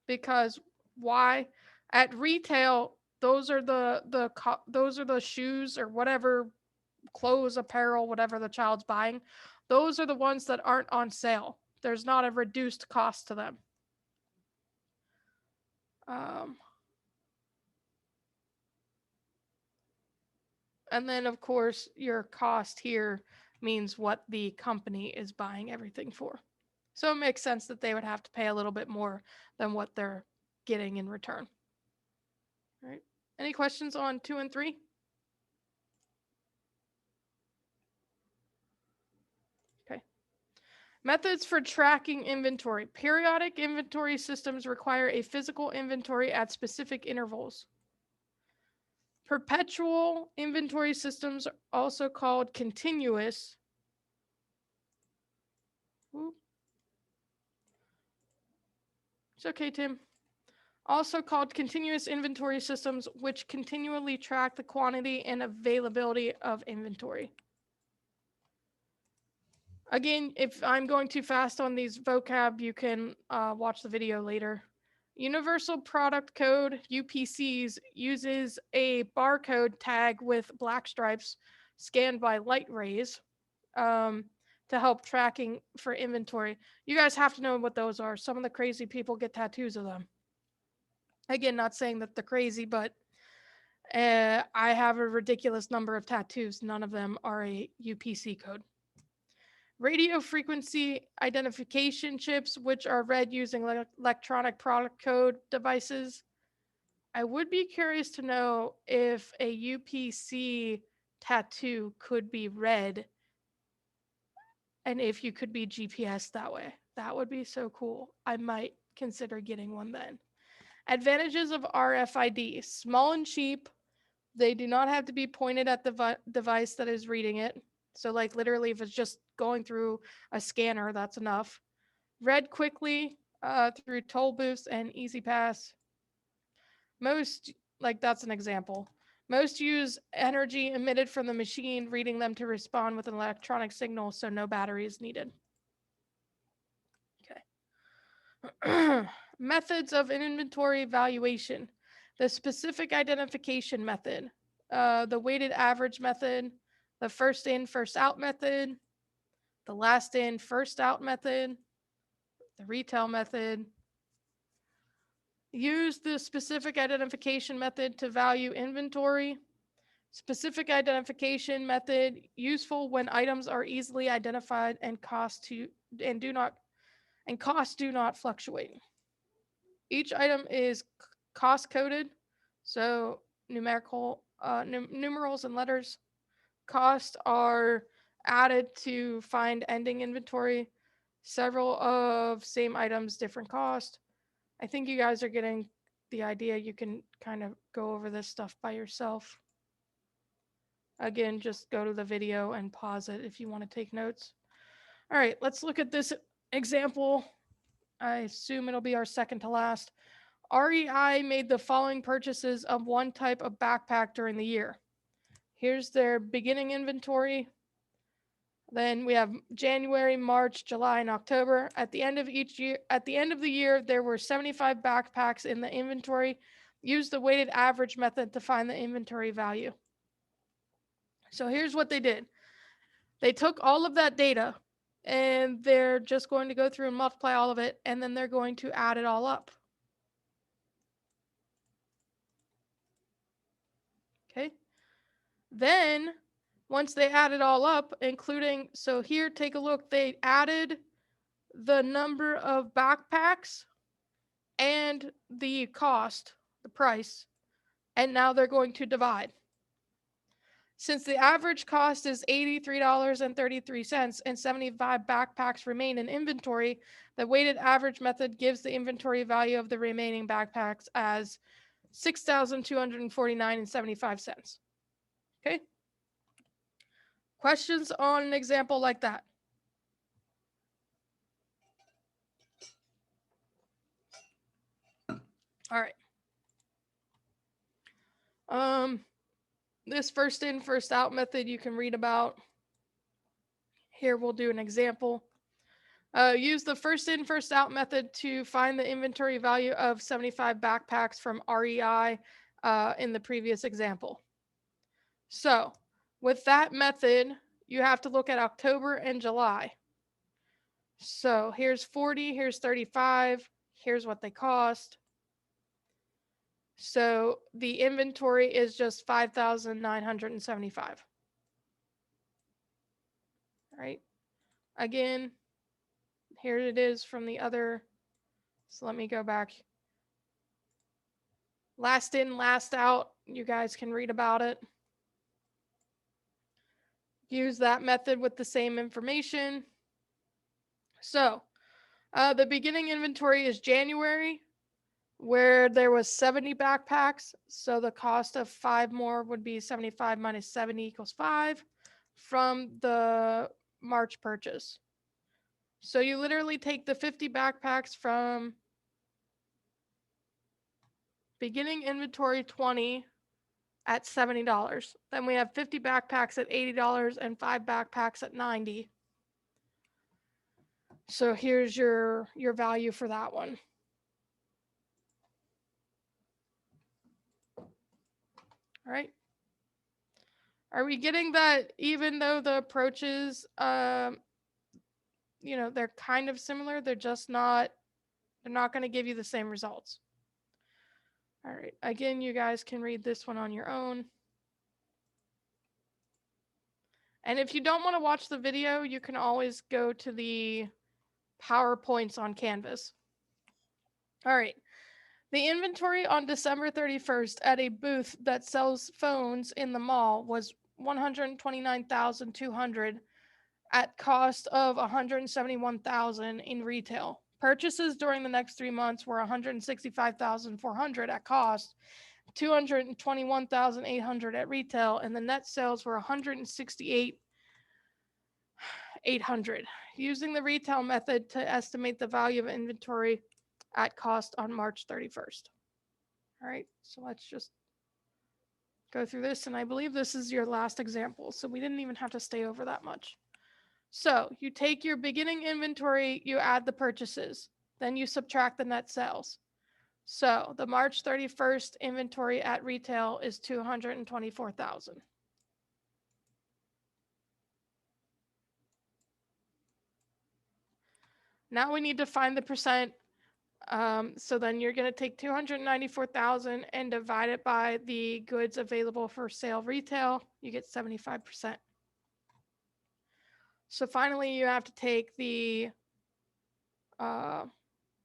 Because why? At retail, those are the shoes or whatever, clothes, apparel, whatever the child's buying. Those are the ones that aren't on sale. There's not a reduced cost to them. And then, of course, your cost here means what the company is buying everything for. So it makes sense that they would have to pay a little bit more than what they're getting in return. All right. Any questions on 2 and 3? Okay. Methods for tracking inventory. Periodic inventory systems require a physical inventory at specific intervals. Perpetual inventory systems, also called continuous. Ooh. It's okay, Tim. Also called continuous inventory systems, which continually track the quantity and availability of inventory. Again, if I'm going too fast on these vocab, you can watch the video later. Universal Product Code, UPCs, uses a barcode tag with black stripes scanned by light rays to help tracking for inventory. You guys have to know what those are. Some of the crazy people get tattoos of them. Again, not saying that they're crazy, but I have a ridiculous number of tattoos. None of them are a UPC code. Radio frequency identification chips, which are read using electronic product code devices. I would be curious to know if a UPC tattoo could be read and if you could be GPS that way. That would be so cool. I might consider getting one then. Advantages of RFID. Small and cheap. They do not have to be pointed at the device that is reading it. So like literally if it's just going through a scanner, that's enough. Read quickly through toll booths and Easy Pass. Most, like that's an example. Most use energy emitted from the machine, reading them to respond with an electronic signal, so no battery is needed. Okay. Methods of inventory valuation. The specific identification method, the weighted average method, the first in, first out method, the last in, first out method, the retail method. Use the specific identification method to value inventory. Specific identification method useful when items are easily identified and costs do not fluctuate. Each item is cost coded, so numerals and letters. Costs are added to find ending inventory. Several of same items, different cost. I think you guys are getting the idea. You can kind of go over this stuff by yourself. Again, just go to the video and pause it if you want to take notes. All right, let's look at this example. I assume it'll be our second to last. REI made the following purchases of one type of backpack during the year. Here's their beginning inventory. Then we have January, March, July, and October. At the end of each year, at the end of the year, there were 75 backpacks in the inventory. Use the weighted average method to find the inventory value. So here's what they did. They took all of that data and they're just going to go through and multiply all of it, and then they're going to add it all up. Okay. Then once they add it all up, including, so here, take a look, they added the number of backpacks and the cost, the price, and now they're going to divide. Since the average cost is $83.33 and 75 backpacks remain in inventory, the weighted average method gives the inventory value of the remaining backpacks as $6,249.75. Okay? Questions on an example like that? All right. This first in, first out method you can read about. Here we'll do an example. Use the first in, first out method to find the inventory value of 75 backpacks from REI in the previous example. So with that method, you have to look at October and July. So here's 40, here's 35, here's what they cost. So the inventory is just 5,975. All right. Again, here it is from the other. So let me go back. Last in, last out. You guys can read about it. Use that method with the same information. So the beginning inventory is January, where there was 70 backpacks. So the cost of 5 more would be 75 minus 70 equals 5 from the March purchase. So you literally take the 50 backpacks from beginning inventory 20 at $70. Then we have 50 backpacks at $80 and 5 backpacks at $90. So here's your value for that one. All right. Are we getting that even though the approaches, you know, they're kind of similar, they're just not, they're not going to give you the same results. All right. Again, you guys can read this one on your own. And if you don't want to watch the video, you can always go to the PowerPoints on Canvas. All right. The inventory on December 31st at a booth that sells phones in the mall was $129,200 at cost of $171,000 in retail. Purchases during the next 3 months were $165,400 at cost, $221,800 at retail, and the net sales were $168,800. Using the retail method to estimate the value of inventory at cost on March 31st. All right, so let's just go through this, and I believe this is your last example, so we didn't even have to stay over that much. So you take your beginning inventory, you add the purchases, then you subtract the net sales. So the March 31st inventory at retail is $224,000. Now we need to find the percent. So then you're going to take 294,000 and divide it by the goods available for sale retail. You get 75%. So finally, you have to take the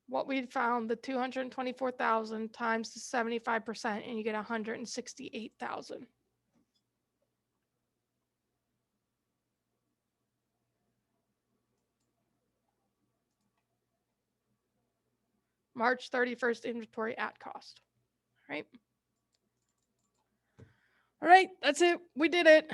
what we found, the 224,000 times the 75%, and you get 168,000. March 31st inventory at cost. right? All right, that's it. We did it.